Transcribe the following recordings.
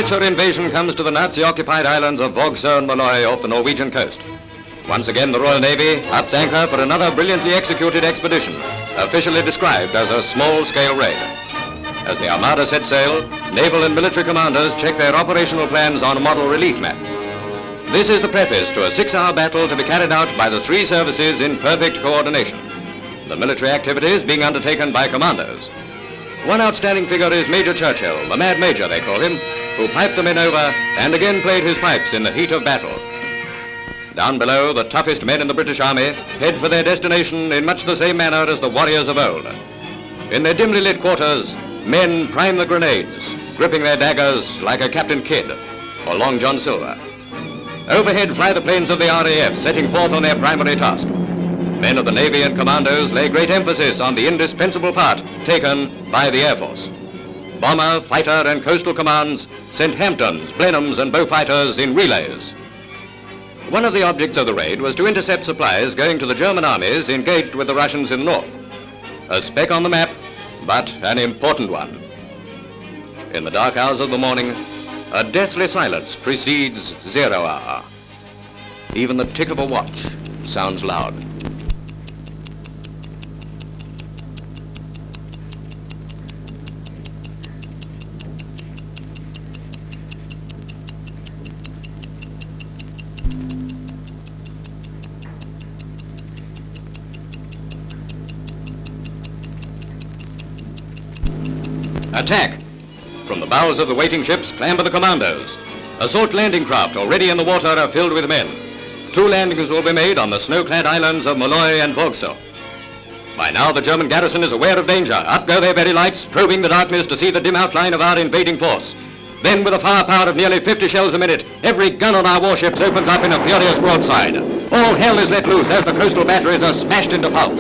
signature invasion comes to the Nazi-occupied islands of Vaagso and Maaloy off the Norwegian coast. Once again, the Royal Navy ups anchor for another brilliantly executed expedition, officially described as a small-scale raid. As the Armada set sail, naval and military commanders check their operational plans on a model relief map. This is the preface to a 6-hour battle to be carried out by the 3 services in perfect coordination. The military activities being undertaken by commandos. One outstanding figure is Major Churchill, the Mad Major they call him, who piped the men over and again played his pipes in the heat of battle. Down below, the toughest men in the British Army head for their destination in much the same manner as the warriors of old. In their dimly lit quarters, men prime the grenades, gripping their daggers like a Captain Kidd or Long John Silver. Overhead fly the planes of the RAF, setting forth on their primary task. Men of the Navy and commandos lay great emphasis on the indispensable part taken by the Air Force. Bomber, fighter, and coastal commands sent Hamptons, Blenheims, and Beaufighters in relays. One of the objects of the raid was to intercept supplies going to the German armies engaged with the Russians in the north. A speck on the map, but an important one. In the dark hours of the morning, a deathly silence precedes 0 hour. Even the tick of a watch sounds loud. Attack! From the bows of the waiting ships clamber the commandos. Assault landing craft already in the water are filled with men. 2 landings will be made on the snow-clad islands of Maaloy and Vaagso. By now the German garrison is aware of danger. Up go their very lights, probing the darkness to see the dim outline of our invading force. Then with a firepower of nearly 50 shells a minute, every gun on our warships opens up in a furious broadside. All hell is let loose as the coastal batteries are smashed into pulp.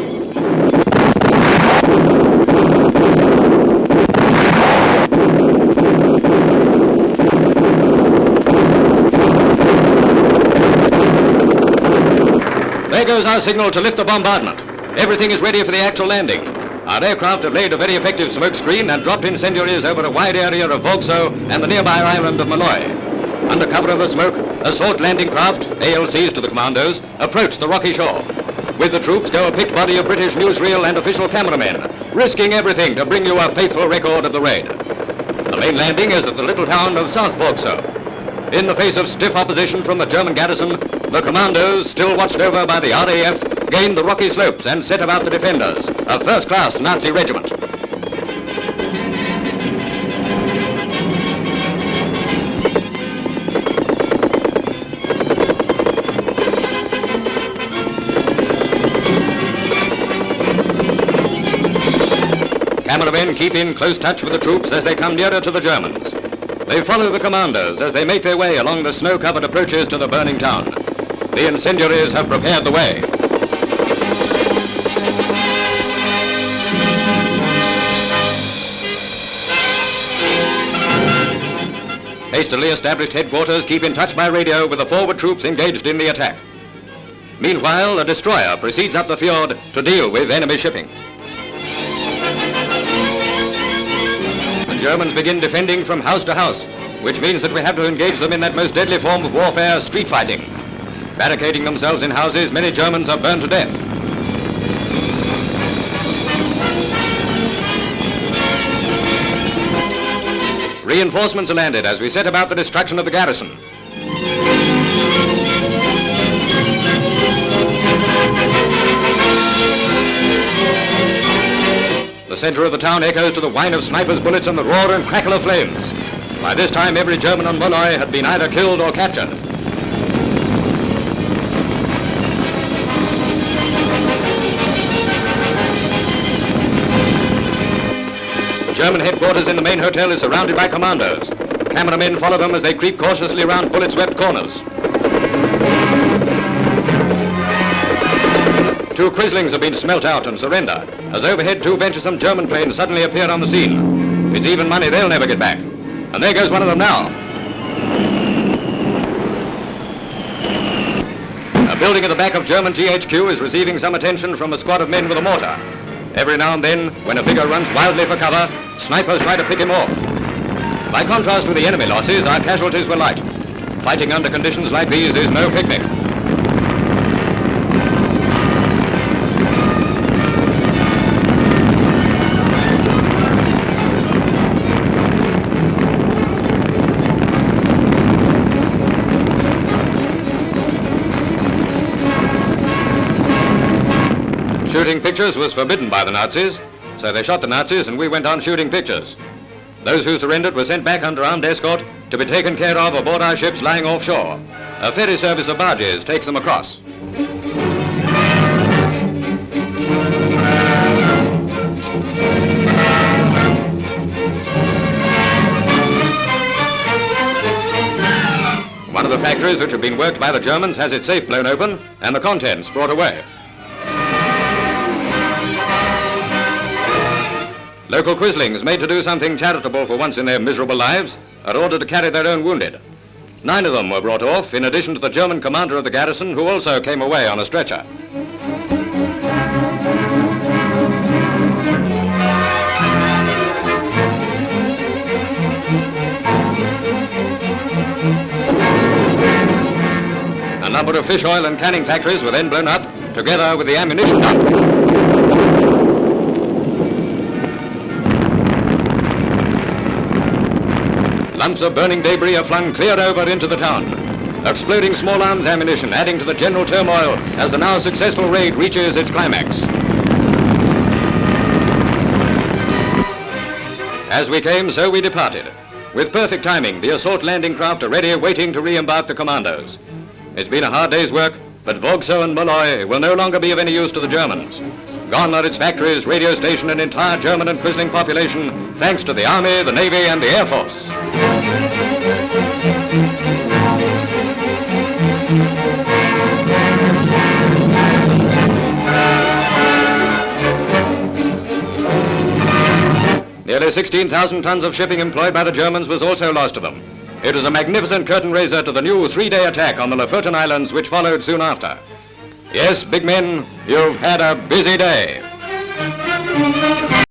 There goes our signal to lift the bombardment. Everything is ready for the actual landing. Our aircraft have laid a very effective smoke screen and dropped incendiaries over a wide area of Vaagso and the nearby island of Maaloy. Under cover of the smoke, assault landing craft, ALCs to the commandos, approach the rocky shore. With the troops go a picked body of British newsreel and official cameramen, risking everything to bring you a faithful record of the raid. The main landing is at the little town of South Vaagso. In the face of stiff opposition from the German garrison, the commandos, still watched over by the RAF, gained the rocky slopes and set about the defenders, a first-class Nazi regiment. Cameramen keep in close touch with the troops as they come nearer to the Germans. They follow the commandos as they make their way along the snow-covered approaches to the burning town. The incendiaries have prepared the way. Hastily established headquarters keep in touch by radio with the forward troops engaged in the attack. Meanwhile, a destroyer proceeds up the fjord to deal with enemy shipping. The Germans begin defending from house to house, which means that we have to engage them in that most deadly form of warfare, street fighting. Barricading themselves in houses, many Germans are burned to death. Reinforcements are landed as we set about the destruction of the garrison. The center of the town echoes to the whine of snipers' bullets and the roar and crackle of flames. By this time, every German on Maaloy had been either killed or captured. The German headquarters in the main hotel is surrounded by commandos. Cameramen follow them as they creep cautiously around bullet-swept corners. 2 Crislings have been smelt out and surrender, as overhead 2 venturesome German planes suddenly appear on the scene. It's even money they'll never get back. And there goes one of them now. A building at the back of German GHQ is receiving some attention from a squad of men with a mortar. Every now and then, when a figure runs wildly for cover, snipers try to pick him off. By contrast with the enemy losses, our casualties were light. Fighting under conditions like these is no picnic. Shooting pictures was forbidden by the Nazis, so they shot the Nazis and we went on shooting pictures. Those who surrendered were sent back under armed escort to be taken care of aboard our ships lying offshore. A ferry service of barges takes them across. One of the factories which have been worked by the Germans has its safe blown open and the contents brought away. Local quislings, made to do something charitable for once in their miserable lives, are ordered to carry their own wounded. 9 of them were brought off, in addition to the German commander of the garrison, who also came away on a stretcher. A number of fish oil and canning factories were then blown up, together with the ammunition dump. Lumps of burning debris are flung clear over into the town. Exploding small arms ammunition adding to the general turmoil as the now successful raid reaches its climax. As we came, so we departed. With perfect timing, the assault landing craft are ready, waiting to re-embark the commandos. It's been a hard day's work, but Vaagso and Maaloy will no longer be of any use to the Germans. Gone are its factories, radio station, and entire German and Quisling population, thanks to the Army, the Navy, and the Air Force. Nearly 16,000 tons of shipping employed by the Germans was also lost to them. It was a magnificent curtain raiser to the new 3-day attack on the Lofoten Islands, which followed soon after. Yes, big men, you've had a busy day.